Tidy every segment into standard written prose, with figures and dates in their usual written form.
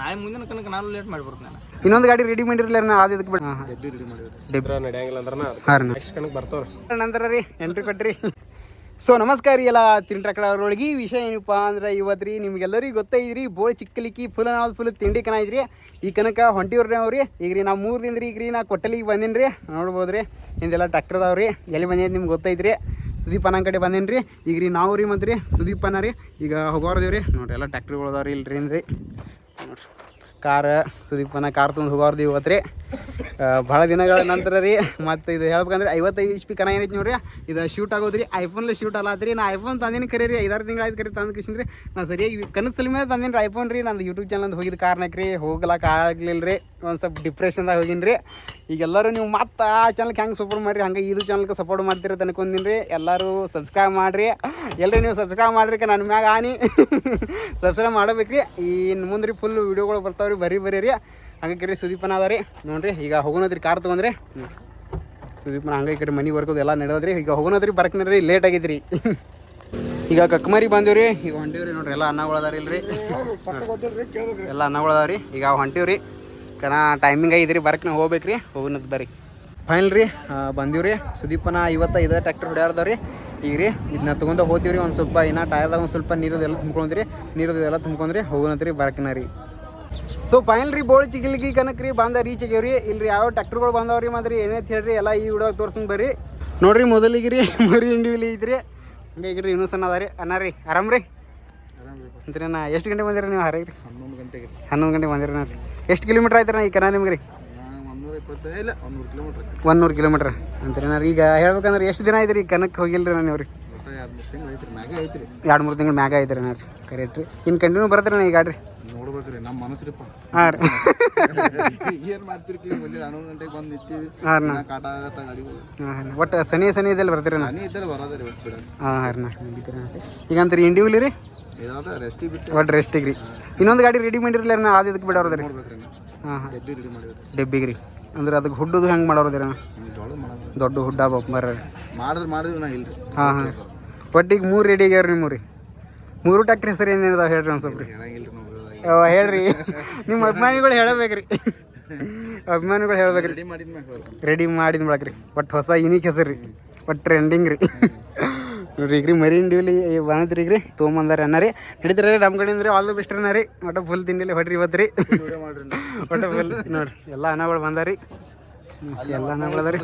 ನಾಳೆ ಮುಂದಿನ ಕನಕ ನಾನು ಲೇಟ್ ಮಾಡಿಬಿಡ್ತೀನಿ. ಇನ್ನೊಂದು ಗಾಡಿ ರೆಡಿ ಮಾಡಿರಲಿಲ್ಲ ನಾ ಅದು ಇದಕ್ಕೆ ಡೆಬ್ರಿ ನಡೆಯಂಗಿಲ್ಲ ಅಂದ್ರೆ ನೆಕ್ಸ್ಟ್ ಕನಕ ಬರ್ತಾವೆ ನಂತರ ರೀ ಎಂಟ್ರಿ ಕೊಟ್ರಿ. ಸೊ ನಮಸ್ಕಾರ ರೀ ಎಲ್ಲ ತಿಂಟ್ರಕಡ ಅವ್ರೊಳಗೆ ವಿಷಯ ಏನಪ್ಪ ಅಂದ್ರೆ ಇವತ್ತು ರೀ ನಿಮ್ಗೆಲ್ಲರಿಗೂ ಗೊತ್ತೈದ್ರಿ ಬೋಳ್ ಚಿಕ್ಕಲಿಕ್ಕಿ ಫುಲ್ ತಿಂಡಿ ಕಣ ಐತ್ರಿ. ಈ ಕನಕ ಹೊಂಟಿವ್ರಿ ಅವ್ರಿ ಈಗ ರೀ ನಾವು 3 ದಿನ ರೀ ಈಗ ರೀ ನಾ ಕೊಟ್ಟಲಿಗೆ ಬಂದೀನಿ ರೀ. ನೋಡ್ಬೋದು ರೀ ಹಿಂದೆಲ್ಲ ಟ್ಯಾಕ್ಟರ್ ಅದಾವ ರೀ. ಎಲ್ಲಿ ಬಂದೈತೆ ನಿಮ್ಗೆ ಗೊತ್ತೈತ್ರಿ. ಸುದೀಪ್ ಅನ್ನ ಕಡೆ ಬಂದೇನಿ ರೀ. ಈಗ ರೀ ನಾವು ರೀ ಮತ್ತು ರೀ ಸುದೀಪ್ ಅನ್ನ ರೀ ಈಗ ಹೋಗೋರ್ದೇವ್ ರೀ. ನೋಡಿರಿ ಎಲ್ಲ ಟ್ಯಾಕ್ಟ್ರಿಗಳು ಅದಾವ ರೀ ಇಲ್ರಿ ರೀ ನೋಡಿರಿ ಕಾರ್ ಸುದೀಪನ ಕಾರ್ ತೊಗೊಂಡು ಹೋಗೋರ್ದು ಇವತ್ತು ರೀ. ಭಾಳ ದಿನಗಳ ನಂತರ ರೀ ಮತ್ತು ಇದು ಹೇಳ್ಬೇಕಂದ್ರೆ 55 HP ಕನ ಏನೈತಿ ನೋಡ್ರಿ. ಇದು ಶೂಟ್ ಆಗೋದ್ರಿ ಐಫೋನ್ಲಿ ಶೂಟ್ ಅಲ್ಲತ್ರಿ. ನಾ ಐಫೋನ್ ತಂದಿನಿ ಕರೀ ರೀ 5-6 ತಿಂಗಳು ಆಯ್ತು ಕರಿ ತಂದು ಕಿಸಿನ್ರಿ. ನಾನು ಸರಿಯಾಗಿ ಕನಸಲ್ಲಿ ಮೇಲೆ ತಂದಿನಿ ರೀ ಐಫೋನ್ ರೀ. ನಂದು ಯೂಟ್ಯೂಬ್ ಚಾನಲ್ ಹೋಗಿದ್ದು ಕಾರಣಕ್ಕೆ ರೀ ಹೋಗ್ಲಕ್ಕೆ ಆಗಲಿಲ್ಲ ರೀ. ಒಂದು ಸ್ವಲ್ಪ ಡಿಪ್ರೆಷನ್ದಾಗ ಹೋಗಿನಿ ರೀ. ಈಗೆಲ್ಲರೂ ನೀವು ಮತ್ತೆ ಆ ಚಾನಲ್ಗೆ ಹೆಂಗೆ ಸಪೋರ್ಟ್ ಮಾಡಿರಿ ಹಂಗೆ ಇದು ಚಾನಲ್ಗೆ ಸಪೋರ್ಟ್ ಮಾಡ್ತೀರಿ ಅನ್ಕೊಂದಿನಿ ರೀ. ಎಲ್ಲರೂ ಸಬ್ಸ್ಕ್ರೈಬ್ ಮಾಡಿರಿ. ಎಲ್ಲರೂ ನೀವು ಸಬ್ಸ್ಕ್ರೈಬ್ ಮಾಡಿರಿ ನನ್ನ ಮ್ಯಾಗ ಆನಿ ಸಬ್ಸ್ಕ್ರೈಬ್ ಮಾಡಬೇಕು ರೀ. ಇನ್ನು ಮುಂದೆ ರೀ ಫುಲ್ ವೀಡಿಯೋಗಳು ಬರ್ತಾವೆ ರೀ ಬರೀ ರೀ. ಹಂಗೆ ರೀ ಸುದೀಪನ ಅದ ರೀ ನೋಡಿರಿ. ಈಗ ಹೋಗೋಣದ್ರಿ ಕಾರ್ ತೊಗೊಂಡ್ರಿ ಸುದೀಪನ ಹಂಗೆ ಈ ಕಡೆ ಮನೆಗೆ ವರ್ಕೋದು ಎಲ್ಲ ನಡೆಯೋದ್ರಿ. ಈಗ ಹೋಗೋಣದ್ರಿ ಬರ್ಕನ್ರಿ ಲೇಟ್ ಆಗಿದ್ರಿ. ಈಗ ಕಕ್ಮರಿ ಬಂದೀವ್ರಿ. ಈಗ ಹೊಂಟಿವ್ರಿ ನೋಡ್ರಿ ಎಲ್ಲ ಅನ್ನಗಳು ಅದಾರ ಇಲ್ರಿ ಎಲ್ಲ ಅನ್ನಗಳು ಅದಾವ ರೀ. ಈಗ ಹೊಂಟಿವ್ರಿ ಕನ ಟೈಮಿಂಗ್ ಆಗಿದ್ರಿ ಬರ್ಕನ ಹೋಗ್ಬೇಕು ರೀ. ಹೋಗೋಣದ್ ಬರ್ರಿ ಫೈನಲ್ ರೀ ಬಂದೀವ್ರಿ. ಸುದೀಪನ ಇವತ್ತು ಇದೇ ಟ್ರ್ಯಾಕ್ಟರ್ ಹೊಡ್ಯಾರ್ದಾವ ರೀ. ಈಗ ರೀ ಇದನ್ನ ತೊಗೊಂಡು ಹೋಗ್ತೀವ್ರಿ. ಒಂದು ಸ್ವಲ್ಪ ಇನ್ನೂ ಟೈರ್ದಾಗ ಒಂದು ಸ್ವಲ್ಪ ನೀರದೆಲ್ಲ ತುಂಬ್ಕೊಂಡ್ರಿ ನೀರದೆಲ್ಲ ತುಂಬ್ಕೊಂಡ್ರಿ ಹೋಗೋಣತ್ರಿ ಬರ್ಕನ ರೀ. ಸೊ ಫೈನಲ್ ರೀ ಬೋಳ್ ಚಿಗಿಲ್ಗಿ ಕನಕ ರೀ ಬಂದ ರೀಚ್ ಆಗ್ಯಾವ್ರಿ. ಇಲ್ರಿ ಯಾವ ಟ್ರ್ಯಾಕ್ಟರ್ಗಳು ಬಂದವ್ರಿ ಮತ್ತು ರೀ ಏನೈತೆ ಹೇಳ್ರಿ ಎಲ್ಲ ಈ ವಿಡಿಯೋ ತೋರ್ಸ್ಕೊಂಡು ಬರ್ರಿ ನೋಡ್ರಿ. ಮೊದಲಿಗೆ ರೀ ಮರಿ ಇಂಡಿವಿಲಿ ಐತ್ರಿ. ಹಂಗೆ ಈಗ ರೀ ಇನ್ನೂ ಸಣ್ಣ ಅದ ರೀ ಅನ್ನ ರೀ ಆರಾಮ್ ರೀ ಅಂತೀರಿ. ನಾ ಎಷ್ಟು ಗಂಟೆ ಬಂದಿರಿ ನೀವು ಹರಗೆ ರೀ 11 ಗಂಟೆಗೆ ಬಂದಿರಿ ನಾ ರೀ. ಎಷ್ಟು ಕಿಲೋಮೀಟ್ರ್ ಆಯ್ತು ನಾ ಈ ಕನ ನಿಮ್ಗೆ ರೀ 100 ಕಿಲೋಮೀಟ್ರ್ ಅಂತೀರಿ ನಾ ರೀ. ಈಗ ಹೇಳ್ಬೇಕಂದ್ರೆ ಎಷ್ಟು ದಿನ ಆಯ್ತು ರೀ ಕನಕ್ಕೆ ಹೋಗಿಲ್ಲ ರೀ ನಾನು ರೀ 2-3 ತಿಂಗಳು ಮ್ಯಾಗ ಐತ್ರಿ ನಾ ರೀ ಕರೆಕ್ಟ್ ರೀ. ಇನ್ನು ಕಂಟಿನ್ಯೂ ಬರ್ತೀರಿ ನಾ ಈ ಗಾಡಿ ರೀ ನೋಡ್ಬೇಕ್ರಿ ನಮ್ಮ ಮನಸ್ರಿಪ್ಪ. ಹಾಂ ರೀ ಏನು ಮಾಡ್ತಿರ್ತೀವಿ ಮುಂಜಾನೆ 11 ಗಂಟೆಗೆ ಬಂದು ನಿಂತೀವಿ. ಹಾಂ ರೀ ಕಾಟ ಆಗತ್ತ ಗಾಡಿಗಳು. ಹಾಂ ಒಟ್ಟು ಸನಿ ಇದ್ದಲ್ಲಿ ಬರ್ತೀರಿ ನಾ ಇದ್ದಲ್ಲಿ ಬರೋದ್ರಿ ಒಟ್ಟು. ಹಾಂ ಹಾಂ ರೀ ನಾ ಈಗ ಅಂತೀರಿ ಇಂಡಿವಿಲಿ ರೀ ಯಾವ್ದು ರೆಸ್ಟಿಗೆ ಬಿಟ್ಟು ಒಟ್ಟು ರೆಸ್ಟಿಗೆ ರೀ. ಇನ್ನೊಂದು ಗಾಡಿ ರೆಡಿ ಮಾಡಿರಲಿಲ್ಲ ನಾ ಅದು ಇದಕ್ಕೆ ಬಿಡೋರ್ದು ರೀ. ನೋಡ್ಬೇಕ್ರಿ ಹಾಂ ಹಾಂ ಡೆಬ್ಬಿ ರೆಡಿ ಮಾಡಿದ್ರಿ ಡೆಬ್ಬಿಗೆ ರೀ. ಅಂದ್ರೆ ಅದಕ್ಕೆ ಹುಡ್ಡದು ಹೆಂಗೆ ಮಾಡೋರ್ದು ರೀ ದೊಡ್ಡ ಹುಡ್ಡ ಬರ್ರಿ ಮಾಡಿದ್ವಿ ನಾ ಇಲ್ರಿ. ಹಾಂ ಹಾಂ ಒಟ್ಟಿಗೆ 3 ರೆಡಿ ಆಗ್ಯಾವ್ರಿ ನಿಮ್ಮ ರೀ. 3 ಟ್ಯಾಕ್ಟ್ರಿ ಹೆಸರು ಏನೇನದಾವ ಹೇಳ್ರಿ ಒಂದು ಸ್ವಲ್ಪ ರೀ. ಹೇಳ್ರಿ ನಿಮ್ಮ ಅಭಿಮಾನಿಗಳು ಹೇಳಬೇಕ್ರಿ. ಅಭಿಮಾನಿಗಳು ಹೇಳ್ಬೇಕ್ರಿ. ರೆಡಿ ಮಾಡಿದ ಬಳಕ್ರಿ ಒಟ್ಟು ಹೊಸ ಯುನೀಕ್ ಹೆಸರು ರೀ ಒಟ್ಟು ಟ್ರೆಂಡಿಂಗ್ ರೀ ನೋಡ್ರಿ. ಈಗ ರೀ ಮರಿ ಇಂಡಿವಿಲಿ ಬಂದ್ರಿ ಈಗ ರೀ ತೊಗೊಂಬಂದಾರ ಅನ್ನ ರೀ ಹಿಡಿದ್ರಿ ನಮ್ಮ ಕಡೆಯಿಂದ ರೀ ಆಲ್ ದ ಬೆಸ್ಟ್ ಅನ್ನ ರೀ. ಒಟ್ಟು ಫುಲ್ ತಿಂಡಿಲಿ ಹೊಡ್ರಿ ಇವತ್ತು ರೀ ಒಟ್ಟು ಫುಲ್ ನೋಡ್ರಿ ಎಲ್ಲ ಅನ್ನಗಳು ಬಂದಾರ ರೀ. ಎಲ್ಲ ಅನ್ನಗಳು ಅದ ರೀ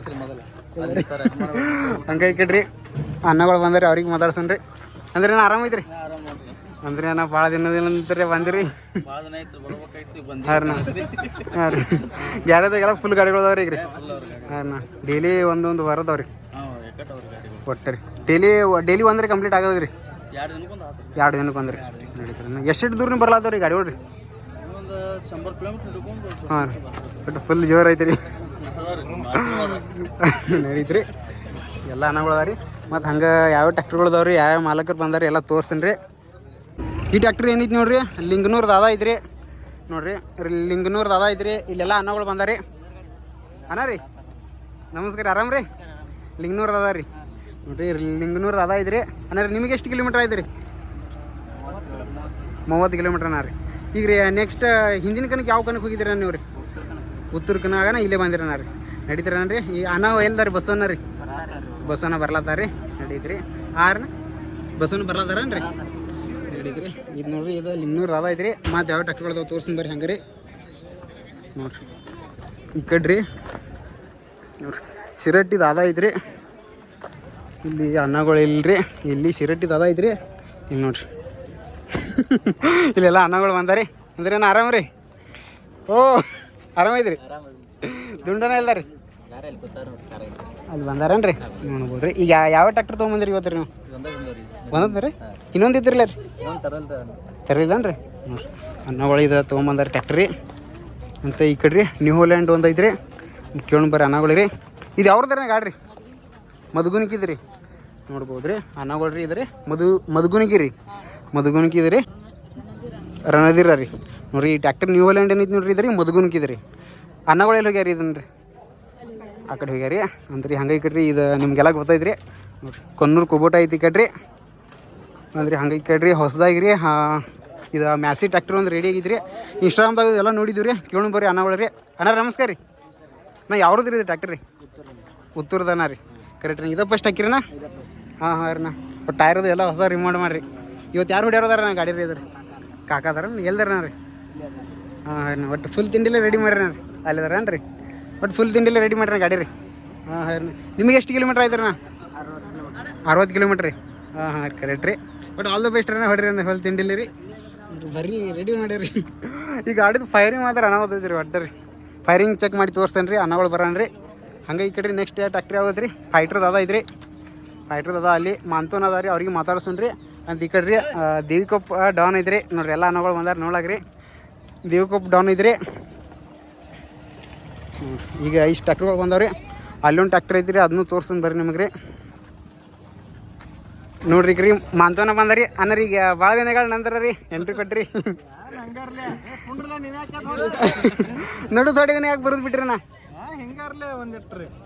ಹಂಗೆ ಈ ಕಡ್ರಿ ಅನ್ನಗಳು ಬಂದಾರಿ ಅವ್ರಿಗೆ ಮಾತಾಡ್ಸನ್ರಿ. ಅಂದ್ರೆ ನಾನು ಆರಾಮೈತ್ರಿ ಅಂದ್ರೆ ನಾ ಭಾಳ ದಿನದಂತರ ಬಂದಿರಿ. ಹಾಂ ರೀ ಗ್ಯಾರೇಜ್ದಾಗೆಲ್ಲ ಫುಲ್ ಗಾಡಿಗಳು ಅದಾವ ರೀ ಈಗ ರೀ. ಹಾಂ ನಾ ಡೈಲಿ ಒಂದೊಂದು ಬರೋದವ ರೀ ಒಟ್ಟು ರೀ. ಡೈಲಿ ಒಂದ್ರೆ ಕಂಪ್ಲೀಟ್ ಆಗೋದು ರೀ 2 ದಿನಕ್ಕೆ ಬಂದ್ರಿ ನಡೀತಾರೆ. ಎಷ್ಟು ದೂರ ಬರ್ಲಾದವ್ರಿ ಗಾಡಿಗಳು ರೀ? 100 ಕಿಲೋಮೀಟ್ರ್. ಹಾಂ ರೀ ಒಟ್ಟು ಫುಲ್ ಜೋರು ಐತೆ ರೀ ನಡೀತ್ರಿ. ಎಲ್ಲ ಅನ್ನಗಳು ಅದಾವ ರೀ. ಮತ್ತು ಹಂಗೆ ಯಾವ ಟ್ಯಾಕ್ಟ್ರಿಗಳು ಅದಾವ ರೀ ಯಾವ ಮಾಲಕರು ಬಂದಾರ ಎಲ್ಲ ತೋರಿಸ್ತೀನಿ ರೀ. ಈ ಟ್ಯಾಕ್ಟ್ರಿ ಏನೈತಿ ನೋಡ್ರಿ ಲಿಂಗನೂರು ದಾದಾ ಐತ್ರಿ ನೋಡ್ರಿ. ಲಿಂಗನೂರು ದಾದಾ ಐತ್ರಿ. ಇಲ್ಲೆಲ್ಲ ಅನ್ನಗಳು ಬಂದಾರಿ. ಅಣ್ಣ ರೀ ನಮಸ್ಕಾರ ಆರಾಮ್ ರೀ. ಲಿಂಗನೂರು ದಾದಾ ರೀ ನೋಡ್ರಿ. ಲಿಂಗನೂರು ದಾದಾ ಐತ್ರಿ ಅಣ್ಣ ರೀ. ನಿಮಗೆ ಎಷ್ಟು ಕಿಲೋಮೀಟ್ರ್ ಆಯ್ತು ರೀ? 30 ಕಿಲೋಮೀಟ್ರ್ ಅಣ್ಣ ರೀ. ಈಗ ರೀ ನೆಕ್ಸ್ಟ್ ಹಿಂದಿನ ಕನಕ್ಕೆ ಯಾವ ಕನಕ್ಕೆ ಹೋಗಿದ್ದೀರ ನೀವು ರೀ? ಉತ್ತರ ಕನ್ನಗನ ಇಲ್ಲೇ ಬಂದಿರಣ್ಣ ರೀ ನಡೀತೀರಣ್ಣ ರೀ. ಈ ಅಣ್ಣ ಎಲ್ದಾರ ಬಸ್ಸನ್ನ ರೀ ಬಸ್ಸನ್ನ ಬರ್ಲತ್ತಾರ ರೀ ನಡೀತ್ರಿ. ಆರ್ನ ಬಸ್ಸನ್ನು ಬರ್ಲತ್ತಾರನ್ ರೀ ನಡೀತ್ರಿ. ಇದು ನೋಡ್ರಿ ಇದು ಲಿಂಗನೂರು ದಾದಾ ಐತ್ರಿ. ಮತ್ತು ಯಾವ ಟ್ಯಾಕ್ಟ್ರಿಗಳು ತೋರ್ಸ್ತೀನಿ ಬರ್ರಿ ಹಂಗೆ ರೀ ನೋಡ್ರಿ. ಈ ಕಡ್ರಿ ನೋಡ್ರಿ ಶಿರಟ್ಟಿ ದಾದಾ ಐತ್ರಿ. ಇಲ್ಲಿ ಅನ್ನಗಳು ಇಲ್ರಿ. ಇಲ್ಲಿ ಶಿರಟ್ಟಿ ದಾದಾ ಐತ್ರಿ. ಇಲ್ಲಿ ನೋಡ್ರಿ ಇಲ್ಲೆಲ್ಲ ಅನ್ನಗಳು ಬಂದಾರಿ. ಅಂದ್ರೆ ಏನು ಆರಾಮ ರೀ? ಓ ಆರಾಮೈತ್ರಿ ದುಂಡನ ಇಲ್ಲ ರೀ ಅಲ್ಲಿ ಬಂದಾರನ್ ರೀ ನೋಡ್ಬೋದು ರೀ. ಈಗ ಯಾವ ಟ್ಯಾಕ್ಟರ್ ತೊಗೊಂಬಂದ್ರಿ ಇವತ್ತು ರೀ ನೀವು? ಬಂದದ ರೀ ಇನ್ನೊಂದು ಇದ್ರಲ್ಲ ರೀ ತರಲಿಲ್ಲನ್ ರೀ ನೋಡಿರಿ. ಅನ್ನಗಳು ಇದು ತೊಗೊಂಬಂದಾರ ಟ್ಯಾಕ್ಟ್ರಿ ಅಂತ. ಈ ಕಡೆ ರೀ ನ್ಯೂ ಹೋಲ್ಯಾಂಡ್ ಒಂದು ಐತ್ರಿ ಕೇಳೋಣ ಬರ್ರಿ ಅನ್ನಗಳು ರೀ. ಇದು ಯಾವ್ದು ಗಾಡಿ ರೀ? ಮಧುಗುಣಿಕಿದ್ ರೀ ನೋಡ್ಬೋದು ರೀ ಅನ್ನಗಳು ರೀ. ಇದು ರೀ ಮಧುಗುಣಿಕಿ ರೀ ಮಧುಗುಣಿಕಿ ಇದು ರೀ ರಣದಿರ ರೀ ನೋಡಿರಿ. ಈ ಟ್ಯಾಕ್ಟರ್ ನ್ಯೂ ಹೋಲ್ಯಾಂಡ್ ಏನೈತಿ ನೋಡ್ರಿ ಇದು ರೀ ಮಧುಗುಣಿಕಿದ್ ರೀ. ಅನ್ನಗಳು ಎಲ್ಲಿ ಹೋಗ್ಯಾರ ಇದನ್ನು ರೀ ಆ ಕಡೆ ಹೋಗ್ಯಾರಿ ಅಂದ್ರಿ. ಹಂಗೆ ಈ ಕಡ್ರಿ ಇದು ನಿಮಗೆಲ್ಲ ಗೊತ್ತೈತ್ರಿ ನೋಡಿರಿ. ಕೊನ್ನೂರು ಕುಬೋಟ ಐತಿ ಈ ಕಡ್ರಿ ಅಂದ್ರಿ. ಹಂಗೆ ಈ ಕಡ್ರಿ ಹೊಸದಾಗಿ ರೀ ಇದು ಮ್ಯಾಸಿ ಟ್ರ್ಯಾಕ್ಟರ್ ಒಂದು ರೆಡಿ ಆಗಿದ್ರಿ ಇನ್ಸ್ಟಾಗ್ರಾಮ್ದಾಗ ಎಲ್ಲ ನೋಡಿದ್ವಿ ರೀ ಕೇಳೋಣ ಬರ್ರಿ ಅನ್ನಗಳು ರೀ ಅಣ್ಣ ನಮಸ್ಕಾರ ರೀ ನಾ ಯಾವ್ದು ರೀ ಟ್ರ್ಯಾಕ್ಟರ್ ರೀ ಉತ್ತರದನ ರೀ ಕರೆಕ್ಟ್ ರೀ ಇದು ಫಸ್ಟ್ ಹಾಕಿರಿನಾ ಹಾಂ ಹಾಂ ರೀ ನಾ ಬಟ್ ಟೈರ್ದು ಎಲ್ಲ ಹೊಸ ರಿಮೋಡ್ ಮಾಡಿರಿ ಇವತ್ತು ಯಾರು ಹೊಡ್ಯಾರದಾರ ನಾ ಗಾಡಿ ರೀ ಇದ್ರಿ ಕಾಕಾದಾರ ಎಲ್ದಾರ ರೀ ಹಾಂ ಹಾಂ ಒಟ್ಟು ಫುಲ್ ತಿಂಡಿಲೇ ರೆಡಿ ಮಾಡ್ರಿ ರೀ ಅಲ್ಲಿದಾರೇನು ರೀ ಒಟ್ಟು ಫುಲ್ ತಿಂಡಿಲೇ ರೆಡಿ ಮಾಡ್ರಿ ಗಾಡಿ ರೀ ಹಾಂ ಹಾಂ ರೀ ನಿಮ್ಗೆ ಎಷ್ಟು ಕಿಲೋಮೀಟ್ರ್ ಆಯ್ತು ರೀ ನಾ 60 ಕಿಲೋಮೀಟ್ರ್ ರೀ ಹಾಂ ಹಾಂ ಕರೆಕ್ಟ್ ರೀ ಬಟ್ ಆಲ್ ದ ಬೆಸ್ಟ್ ರೀ ಹೊಡ್ರಿ ಅಂದ್ರೆ ಫುಲ್ ತಿಂಡಿಲಿ ರೀ ಬರ್ರಿ ರೆಡಿ ಮಾಡಿರಿ ಈಗ ಗಾಡಿದು ಫೈರಿಂಗ್ ಮಾತ್ರ ಅನಾವತ್ತೈತಿ ರೀ ಒಟ್ಟು ರೀ ಫೈರಿಂಗ್ ಚೆಕ್ ಮಾಡಿ ತೋರಿಸ್ತೇನೆ ರೀ ಅನ್ನಗಳು ಬರೋಣ ರೀ ಹಂಗೆ ಈ ಕಡೆ ರೀ ನೆಕ್ಸ್ಟ್ ಟ್ಯಾಕ್ಟ್ರಿ ಆಗುತ್ತೆ ರೀ ಫೈಟ್ರದ್ದು ಅದ ಐತ್ರಿ ಫೈಟ್ರದ್ದು ಅದ ಅಲ್ಲಿ ಮಾನ್ತೋನ್ ಅದ ರೀ ಅವ್ರಿಗೆ ಮಾತಾಡ್ಸೋಣ ರೀ ಅಂತ ಈ ಕಡೆ ರೀ ದೇವಿಕೊಪ್ಪ ಡೌನ್ ಐತ್ರಿ ನೋಡ್ರಿ ಎಲ್ಲ ಅನ್ನಗಳು ಬಂದಾರ ನೋಡಾಕ್ರಿ ದೇವಿಕೊಪ್ಪ ಡೌನ್ ಐತ್ರಿ ಈಗ ಇಷ್ಟು ಟ್ಯಾಕ್ಟ್ರಿಗಳು ಬಂದವ್ರಿ ಅಲ್ಲೊಂದು ಟ್ಯಾಕ್ಟ್ರ್ ಐತ್ರಿ ಅದನ್ನೂ ತೋರ್ಸೋಣ ಬರ್ರಿ ನಿಮಗೆ ರೀ ನೋಡ್ರಿ ರೀ ಮಾನ್ತೋನ ಬಂದರಿ ಅನ್ನರಿ ಈಗ ಭಾಳ ದಿನಗಳ ನಂತರ ರೀ ಎಂಟ್ರಿ ಕೊಟ್ರಿ ನೋಡು ಥೋಡಿ ದಿನ ಯಾಕೆ ಬರೋದು ಬಿಟ್ರಿ ನಾ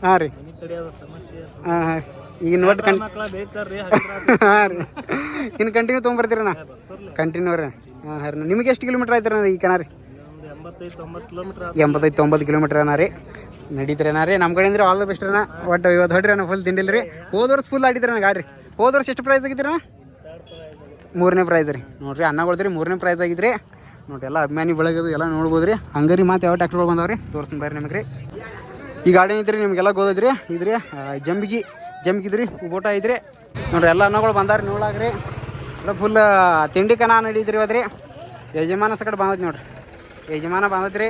ಹಾಂ ರೀ ಹಾಂ ಹಾಂ ಈಗ ನೋಡಿ ಹಾಂ ರೀ ಇನ್ನು ಕಂಟಿನ್ಯೂ ತೊಗೊಂಬರ್ತೀರಿ ನಾ ಕಂಟಿನ್ಯೂ ರೀ ಹಾಂ ಹಾಂ ರೀ ನಿಮಗೆ ಎಷ್ಟು ಕಿಲೋಮೀಟ್ರ್ ಆಯ್ತು ರೀ ಈ ಕನ ರೀ 85-90 ಕಿಲೋಮೀಟ್ರ್ ಅನ್ನ ರೀ ನಡೀತೀರಿ ಅಣ್ಣ ರೀ ನಮ್ಮ ಕಡೆಯಿಂದ ಆಲ್ ದ ಬೆಸ್ಟ್ ಅಣ್ಣ ಒಟ್ಟು ಇವತ್ತು ಹೊಡ್ರಿ ಅಣ್ಣ ಫುಲ್ ತಿಂಡಿಲ್ಲ ರೀ ಹೋದ ವರ್ಷ ಫುಲ್ ಆಡಿದ್ರಿ ಅಣ್ಣ ಗಾಡಿ ರೀ ಹೋದ ವರ್ಷ ಎಷ್ಟು ಪ್ರೈಸ್ ಆಗಿದ್ರಿ ಅಣ್ಣ 3ನೇ ಪ್ರೈಸ್ ರೀ ನೋಡಿರಿ ಅನ್ನಗೊಳ್ದ್ರಿ 3ನೇ ಪ್ರೈಸ್ ಆಗಿದ್ರಿ ನೋಡಿರಿ ಎಲ್ಲ ಅಭಿಮಾನಿ ಬೆಳಗೋದು ಎಲ್ಲ ನೋಡ್ಬೋದು ರೀ ಹಂಗೆ ರೀ ಮತ್ತು ಯಾವ ಟ್ಯಾಕ್ಟ್ರುಗಳು ಬಂದಾವೆ ರೀ ತೋರಿಸ್ತೀನಿ ಬರ್ರಿ ನಿಮಗೆ ರೀ ಈ ಗಾಡಿ ಐತ್ರಿ ನಿಮಗೆಲ್ಲ ಗೊತ್ತೈತ್ರಿ ಇದ್ರಿ ಜಂಬಿಗಿದ್ರಿ ಊಟ ಐತ್ರಿ ನೋಡಿರಿ ಎಲ್ಲ ಅನ್ನಗಳು ಬಂದಾರ ನೋಡಾಕ್ರಿ ಎಲ್ಲ ಫುಲ್ ತಿಂಡಿ ಕನ ನಡೀತ್ರಿ ಇವತ್ತು ರೀ ಯಜಮಾನ ಕಡೆ ಬಂದೈತಿ ನೋಡಿರಿ ಯಜಮಾನ ಬಂದೈತಿ ರೀ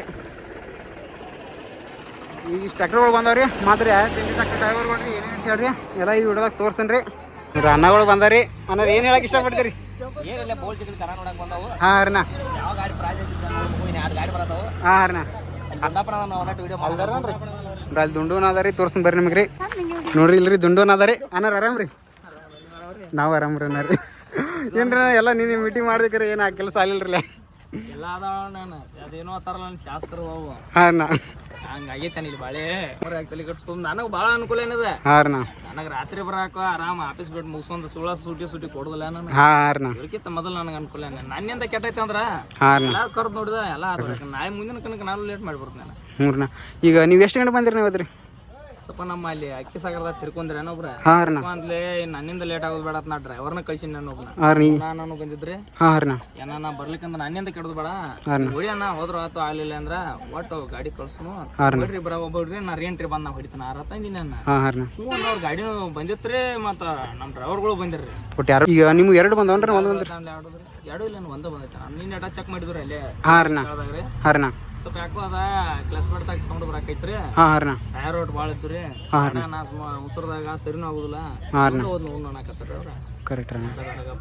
ಈಗ ಇಷ್ಟು ಟ್ಯಾಕ್ಟ್ರುಗಳು ಬಂದಾವ್ರಿ ಮಾತ್ರ ತಿಂಡಿ ಟ್ಯಾಕ್ಟರ್ ಡ್ರೈವರ್ಗಳು ರೀ ಏನೇನು ಹೇಳ್ರಿ ಎಲ್ಲ ಈ ವಿಡಿಯೋದಾಗ ತೋರ್ಸೇನೆ ರೀ ನೋಡ್ರಿ ಅನ್ನಗಳು ಬಂದಾರಿ ಅನ್ನೋರು ಏನು ಹೇಳಕ್ಕೆ ಇಷ್ಟಪಡ್ತೀರಿ ಹಾಂ ರೀ ಹಾಂ ರೀ ಅಲ್ಲಿ ದುಂಡೂನ್ ಅದ ರೀ ತೋರ್ಸನ್ ಬರ್ರಿ ನಿಮಗೆ ರೀ ನೋಡ್ರಿ ಇಲ್ರಿ ದುಂಡೂನ್ ಅದ ರೀ ಅನ್ನಾರ ಆರಾಮ್ ರೀ ನಾವು ಆರಾಮ್ ರೀ ಅನ್ನಾರ ರೀ ಏನ್ರಿ ಎಲ್ಲ ನೀನು ಮೀಟಿಂಗ್ ಮಾಡ್ಬೇಕ್ರಿ ಏನು ಆ ಕೆಲಸ ಆಗಿಲ್ರಿ ಎಲ್ಲ ಅದಾವ ಅದೇನೋ ಅತ್ತಾರಲ್ಲ ನನ್ನ ಶಾಸ್ತ್ರ ಅವು ಹಾಂ ನಾ ಹಂಗಾಗೈತಾನ ಇಲ್ಲಿ ಬಾಳೆ ತಲೆ ಕಟ್ಸ್ಕೊಂಡ್ ನನಗೆ ಭಾಳ ಅನುಕೂಲ ಏನಿದೆ ಹಾಂ ರೀ ನನಗೆ ರಾತ್ರಿ ಬರಾಕ ಆರಾಮ ಆಫೀಸ್ ಬಿಟ್ಟು ಮುಗಿಸ್ಕೊಂಡು ಸೂಟಿ ಕೊಡೋದಿಲ್ಲ ನಾನು ಹಾಂ ರೀ ಇದಕ್ಕಿಂತ ಮೊದಲು ನನಗೆ ಅನುಕೂಲ ನನ್ನಿಂದ ಕೆಟ್ಟೈತೆ ಅಂದ್ರೆ ಹಾಂ ರೀ ಎಲ್ಲಾರು ಕರ್ದು ನೋಡಿದ ಎಲ್ಲ ನಾಳೆ ಮುಂದಿನ ಕಣಕ್ಕೆ ನಾನು ಲೇಟ್ ಮಾಡಿಬಿಡ್ತೀನಿ ನಾನು ಹ್ಞೂ ರೀ ಈಗ ನೀವು ಎಷ್ಟು ಗಂಟೆ ಬಂದಿರಿ ನೀವು ಅದ್ರಿ ಸ್ವಲ್ಪ ನಮ್ಮ ಅಲ್ಲಿ ಅಕ್ಕಿ ಸಾಗರದಾಗ ತಿರ್ಕೊಂಡ್ರೆ ಏನೊಬ್ರ ಹಾಂ ರೀ ಅಂದ್ಲೇ ನನ್ನಿಂದ ಲೇಟ್ ಆಗೋದು ಬೇಡ ನಾ ಡ್ರೈವರ್ನ ಕಳ್ಸಿ ನಾನು ಒಬ್ಬನ ಹಾಂ ರೀ ನಾನು ಬಂದಿದ್ರಿ ಹಾಂ ರೀ ನಾ ಬರ್ಲಿಕ್ಕಂದ್ರೆ ನನ್ನಿಂದ ಕೆಡೋದು ಬೇಡ ಹೊಡಿ ಅಣ್ಣ ಹೋದ್ರು ಆಯ್ತು ಆಗ್ಲಿಲ್ಲ ಅಂದ್ರೆ ಒಟ್ಟು ಗಾಡಿ ಕಳ್ಸು ಬಿಡ್ರಿ ಒಬ್ಬಡ್ರಿ ನಾ ರೀ ಬಂದ್ ನಾ ಹೊಡಿತಾನ ಆರ ತಂದಿನಿ ನನ್ನ ಅವ್ರ ಗಾಡಿನೂ ಬಂದಿತ್ರಿ ಮತ್ತ ನಮ್ಮ ಡ್ರೈವರ್ಗಳು ಬಂದಿರ್ರಿ ಒಟ್ಟು ಯಾರು ಈಗ ನಿಮ್ಗೆ ಎರಡು ಬಂದವನ್ರಿ ಒಂದು ಬಂದ್ರಿ ಎರಡು ಇಲ್ಲ ಒಂದೇ ಬಂದೈತೆ ನಿನ್ನ ಡಾಟಾ ಚೆಕ್ ಮಾಡಿದ್ರು ಅಲ್ಲೇ ಹಾಂ ರೀ ಹಾಂ ರೀ ಸ್ವಲ್ಪ ಯಾಕೋ ಅದ ಕ್ಲಾಸ್ ಮಾಡ್ದಾಗ ಸೌಂಡ್ ಬರಾಕೈತ್ರಿ ಹಾಂ ರೀ ಟೈರ್ ರೋಡ್ ಭಾಳ ಇತ್ತು ರೀ ನಾ ಉಸಿರದಾಗ ಸರಿನೂ ಆಗುದಿಲ್ಲ ಅನ್ನಕತ್ತಾರ ಅವ್ರ ಕರೆಕ್ಟ್ ರೀ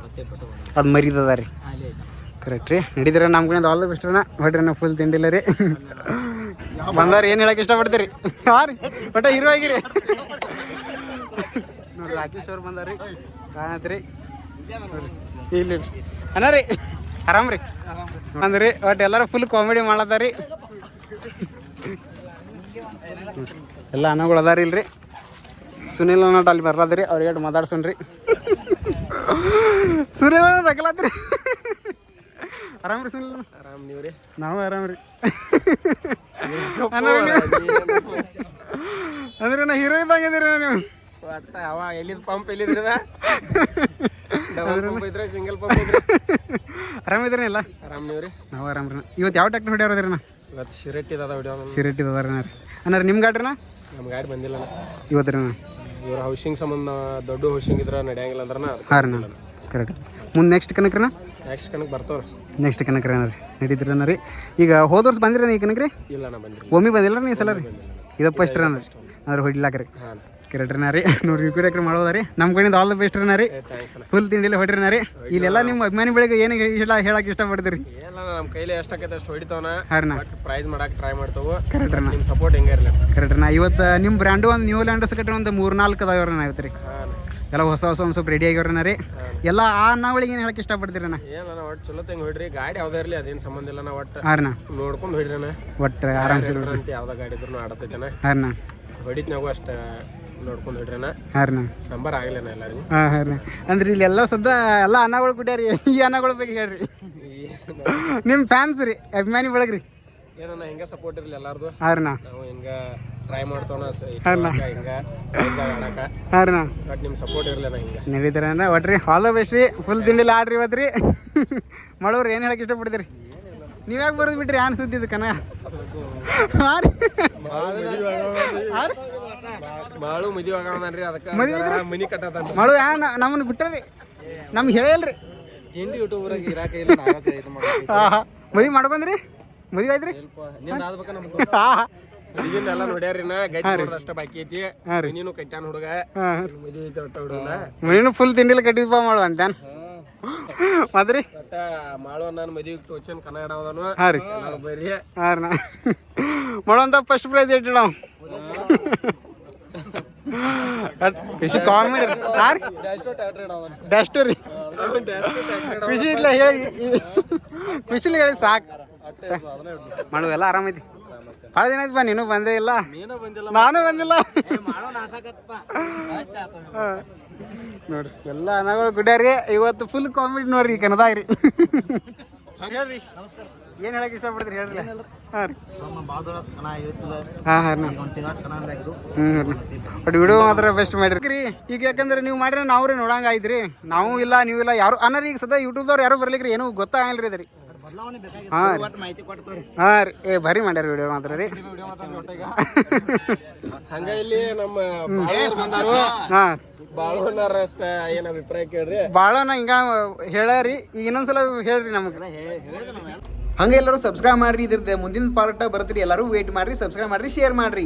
ಪತ್ತೆ ಪಟ್ಟು ಅದು ಮರಿದದ ರೀ ಅಲ್ಲಿ ಐತ ಕರೆಕ್ಟ್ ರೀ ನಡೀದ್ರೆ ನಮ್ಮ ಕಡೆಯಿಂದ ಆಲ್ ದ ಬೆಸ್ಟ್ ರೀ ಹೊಡ್ರಿ ನಾ ಫುಲ್ ತಿಂಡಿಲ್ಲ ರೀ ಬಂದಾರ ಏನು ಹೇಳಕ್ಕೆ ಇಷ್ಟಪಡ್ತೀರಿ ಹಾಂ ರೀ ಒಟ್ಟ ಹೀರೋ ಆಗಿರಿ ನೋಡ್ರಿ ರಾಕೇಶ್ ಅವ್ರು ಬಂದಾರ ರೀ ಕಾಣತ್ರಿ ಇಲ್ಲಿ ಅಣ್ಣ ರೀ ಆರಾಮ್ ರೀ ಅಂದ್ರಿ ಒಟ್ಟು ಎಲ್ಲರೂ ಫುಲ್ ಕಾಮಿಡಿ ಮಾಡತ್ತಾರ ರೀ ಎಲ್ಲ ಅನ್ನಗಳು ಅದಾರ ಇಲ್ರಿ ಸುನಿಲ್ ಅನ್ನೋಟ್ ಅಲ್ಲಿ ಬರ್ಲಾದ್ರಿ ಅವ್ರಿಗೆ ಮಾತಾಡ್ಸೋಣ್ರಿ ಸುನಿಲ್ ಅನ್ನೋದು ತಗಲಾತ್ರಿ ಆರಾಮ್ ರೀ ಸುನಿಲ್ ಆರಾಮ್ ನೀವು ರೀ ನಾವು ಆರಾಮ್ ರೀ ಅಂದ್ರೆ ನಾ ಹೀರೋ ಇದ್ದಂಗಿದ್ದೀರಿ ನೀವು ಒಟ್ಟ ಅವ ಎಲ್ಲಿದ್ ಪಂಪ್ ಎಲ್ಲಿದ್ರಿ ಡಬಲ್ ಪಂಪ್ ಇದ್ರೆ ಸಿಂಗಲ್ ಪಂಪ್ ಇದ್ರೆ ಆರಾಮಿದ್ರಿ ಇಲ್ಲ ಆರಾಮ್ ನೀವು ರೀ ನಾವು ಆರಾಮ್ ರೀ ಇವತ್ತು ಯಾವ ಟ್ಯಾಕ್ಟರ್ ಹೊಡ್ಯಾರದ್ರಿ ನಾ ಇವತ್ತು ಶಿರಟ್ಟಿದ ವಿಡಿಯೋ ಶಿರಟ್ಟಿದ ಅದಾರ ರೀ ಅನ್ನಾರ ನಿಮ್ಮ ಗಾಡ್ರಿನ ನಮ್ಮ ಗಾಡಿ ಬಂದಿಲ್ಲ ಇವತ್ತು ರೀ ಇವ್ರ ಹೌಸಿಂಗ್ ಸಂಬಂಧ ದೊಡ್ಡ ಹೌಸಿಂಗ್ ಇದ್ರೆ ನಡೆಯಂಗಿಲ್ಲ ಅಂದ್ರೆ ಹಾಂ ರೀ ಕರೆಕ್ಟ್ ಮುಂದೆ ನೆಕ್ಸ್ಟ್ ಕನಕ್ರಿ ನೆಕ್ಸ್ಟ್ ಕಣಕ್ಕೆ ಬರ್ತಾವ ನೆಕ್ಸ್ಟ್ ಕನಕ್ರಿ ಅಣ್ಣ ರೀ ನಡೀತೀರಿ ಅಣ್ಣ ರೀ ಈಗ ಹೋದ ವರ್ಷ ಬಂದಿರ ಈ ಕನಕ್ರಿ ಇಲ್ಲ ನಾ ಬಂದಿರಿ ಒಮ್ಮೆ ಬಂದಿಲ್ಲ ರೀ ಈ ಸಲ ರೀ ಇದು ಫಸ್ಟ್ ರೀ ಅಂದ್ರೆ ಹೊಡಿಲಾಕ್ರಿ ಹಾಂ ಕರೆಕ್ಟ್ ರೀ ನೋಡ್ರಿ ವಿಡಿಯೋ ಮಾಡೋದ ರೀ ನಮ್ಮ ಕಡೆಯಿಂದ ಆಲ್ ದ ಬೆಸ್ಟ್ ರೀ ಥ್ಯಾಂಕ್ಸ್ ಫುಲ್ ತಿಂಡಿಲ್ಲ ಹೊಡ್ರಿ ರೀ ಇಲ್ಲೆಲ್ಲ ನಿಮ್ಮ ಅಭಿಮಾನಿ ಬೆಳಗ್ಗೆ ಏನು ಹೇಳಕ್ಕೆ ಇಷ್ಟಪಡ್ತೀರಿ ಎಲ್ಲ ನಮ್ಮ ಕೈಲಿ ಎಷ್ಟಾಕೈತೆ ಅಷ್ಟು ಹೊಡಿತಾವನ ಹಾಂ ರೀ ಪ್ರೈಸ್ ಮಾಡಕ್ಕೆ ಟ್ರೈ ಮಾಡ್ತಾವೆ ಕರೆಕ್ಟ್ ರೀ ನಿಮ್ಮ ಸಪೋರ್ಟ್ ಹೆಂಗೆ ಇರಲಿ ಕರೆಕ್ಟ್ ರೀ ಇವತ್ತು ನಿಮ್ಮ ಬ್ರ್ಯಾಂಡು ಒಂದು ನ್ಯೂ ಲ್ಯಾಂಡ್ ಸೆಕ್ರೆಟರಿ ಒಂದು 3-4 ಅದಾವ್ರಿ ನಾ ಇವತ್ತು ರೀ ಹಾಂ ಎಲ್ಲ ಹೊಸ ಒಂದು ಸ್ವಲ್ಪ ರೆಡಿ ಆಗ್ಯಾವ್ರಿ ರೀ ಎಲ್ಲ ಆ ನಾವಳಿಗೆ ಏನು ಹೇಳಕ್ಕೆ ಇಷ್ಟಪಡ್ತೀರಿ ನಾ ಏನಣ್ಣ ಒಟ್ಟು ಚಲೋ ತಂಗ ಹೊಡ್ರಿ ಗಾಡಿ ಯಾವ್ದೇ ಇರಲಿ ಅದೇನು ಸಂಬಂಧ ಇಲ್ಲ ನಾ ಒಟ್ಟು ಹಾಂ ರೀ ನೋಡ್ಕೊಂಡು ಹೊಡ್ರಿನ ಒಟ್ಟು ಆರಾಮ್ ಅಂತ ಯಾವ್ದು ಗಾಡಿ ಇದ್ರು ಆಡತೈತೇನ ಹಾಂ ರೀ ಹೊಡಿತ್ನಾಗು ಅಷ್ಟು ನೋಡ್ಕೊಂಡು ಹೊಡ್ರಿನ ಹಾಂ ರೀ ನಂಬರ್ ಆಗಲೇನ ಎಲ್ಲರಿಗೂ ಹಾಂ ಹಾಂ ರೀ ಅಂದ್ರೆ ಇಲ್ಲಿ ಎಲ್ಲ ಸದ್ದ ಎಲ್ಲ ಅನ್ನಗಳು ಕುಟ್ಯಾರಿ ಈ ಅನ್ನಗಳ ಬಗ್ಗೆ ಹೇಳ್ರಿ ನಿಮ್ಮ ಫ್ಯಾನ್ಸ್ ರೀ ಅಭಿಮಾನಿ ಬಳಗ್ರಿ ಏನಣ್ಣ ಹಿಂಗ ಸಪೋರ್ಟ್ ಇರ್ಲಿ ಎಲ್ಲಾರ್ದು ಹಾಂ ರೀ ನಾವು ಹಿಂಗ ಟ್ರೈ ಮಾಡ್ತೋಣ ಹಾಂ ಹಿಂಗ ಆಡಕ ಹಾಂ ರೀ ಬಟ್ ನಿಮ್ ಸಪೋರ್ಟ್ ಇರ್ಲಿಲ್ಲ ಹಿಂಗ ನಡೀತಾರೆ ಅಂದ್ರೆ ಒಟ್ರಿ ಆಲ್ ದ ಬೆಸ್ಟ್ ರೀ ಫುಲ್ ತಿಂಡಿಲ್ಲ ಆಡ್ರಿ ಇವತ್ತು ರೀ ಮಾಡೋರು ಏನು ಹೇಳಕ್ಕೆ ಇಷ್ಟಪಡ್ತೀರಿ ನೀವು ಯಾಕೆ ಬರೋದು ಬಿಟ್ರಿ ಏನ್ ಸುದ್ದಿ ಇದು ಕನ ಹಾಂ ರೀ ಬಾಳು ಮದುವೆ ಆಗವನ್ರಿ ಅದಕ್ಕೆ ಮನಿ ಕಟ್ಟತಾನ ಮಾಡು ನಮ್ಮನ್ನು ಬಿಟ್ಟಾರಿ ನಮ್ಗೆ ಹೇಳಲ್ರಿ ತಿಂಡಿ ಯೂಟ್ಯೂಬ್ರಾಗ ಇರಾಕ ಇಲ್ಲ ಮದುವೆ ಮಾಡಿ ಬಂದ್ರಿ ಮದುವೆ ಆಯ್ತ್ರಿ ಹುಡುಗಿನೆಲ್ಲ ನೋಡ್ಯಾರಿ ಗಟ್ಟಿ ಅಷ್ಟ ಬಾಕಿ ಐತಿ ಮನಿನು ಕಟ್ಟಾನ ಹುಡುಗ ಮದುವೆ ಐತಿ ಒಟ್ಟ ಹುಡುಗನ ಮನಿನು ಫುಲ್ ತಿಂಡಿಲ್ಲ ಕಟ್ಟಿದ್ಪ ಮಾಡು ಅಂತೇನ್ ಮದ್ರಿ ಒಟ್ಟ ಮಾಡು ನಾನು ಮದುವೆ ಟೋಚನ್ ಕನ್ನಡ ಅವನು ಹಾಂ ರೀ ಬರ್ರಿ ಹಾಂ ರೀ ಮಾಡೋಂತ ಫಸ್ಟ್ ಪ್ರೈಸ್ ಇಟ್ಟಿಡ ಖುಷಿ ಕಾಮಿಡಿ ಹಾಂ ರೀ ಡಸ್ಟ್ ರೀ ಖುಷಿ ಇಲ್ಲ ಹೇಳಿ ಖುಷಿಲಿ ಹೇಳಿ ಸಾಕು ಮಾಡು ಎಲ್ಲ ಆರಾಮೈತಿ ಭಾಳ ದಿನ ಆಯ್ತು ಬಾ ನೀನು ಬಂದೇ ಇಲ್ಲ ನಾನು ಬಂದಿಲ್ಲ ನೋಡ್ರಿ ಎಲ್ಲ ಅನ್ನಗಳು ಗುಡ್ಡಾರಿ ಇವತ್ತು ಫುಲ್ ಕಾಮಿಡಿ ನೋಡ್ರಿ ಕನ್ನದಾಗ ರೀ ಹೇಳ್ರಿ ಏನು ಹೇಳಕ್ಕೆ ಇಷ್ಟಪಡ್ತೀರಿ ಹೇಳ್ರಿ ಹಾಂ ರೀ ಹಾಂ ಹಾಂ ಬಟ್ ವಿಡಿಯೋ ಮಾತ್ರ ಬೆಸ್ಟ್ ಮಾಡಿರಿ ಈಗ ಯಾಕಂದ್ರೆ ನೀವು ಮಾಡಿದ್ರೆ ನಾವು ರೀ ನೋಡಂಗೆ ಆಯ್ತು ನಾವು ಇಲ್ಲ ನೀವು ಇಲ್ಲ ಯಾರು ಅನ್ನೋರು ಈಗ ಸದಾ ಯೂಟ್ಯೂಬ್ದವ್ರು ಯಾರು ಬರ್ಲಿಕ್ಕೆ ರೀ ಏನೂ ಗೊತ್ತಾಗಲ್ಲ ರೀ ಅದ್ರಿ ಹಾಂ ರೀ ಹಾಂ ರೀ ಏ ಭಾರಿ ಮಾಡ್ಯಾರ ವಿಡಿಯೋ ಮಾತ್ರ ರೀ ಹಂಗ ಇಲ್ಲಿ ನಮ್ಮ ಹಾಂ ಬಾಳಣ್ಣರ ಅಷ್ಟ ಏನ್ ಅಭಿಪ್ರಾಯ ಕೇಳ್ರಿ ಭಾಳನ ಹಿಂಗ ಹೇಳ್ಯಾರಿ ಈಗ ಇನ್ನೊಂದ್ಸಲ ಹೇಳ್ರಿ ನಮಗೆ ಹಂಗೆ ಎಲ್ಲರೂ ಸಬ್ಸ್ಕ್ರೈಬ್ ಮಾಡ್ರಿ ಇದ್ರದ್ದು ಮುಂದಿನ ಪಾರ್ಟ್ ಬರ್ತೀರಿ ಎಲ್ಲರೂ ವೇಟ್ ಮಾಡ್ರಿ ಸಬ್ಸ್ಕ್ರೈಬ್ ಮಾಡ್ರಿ ಶೇರ್ ಮಾಡ್ರಿ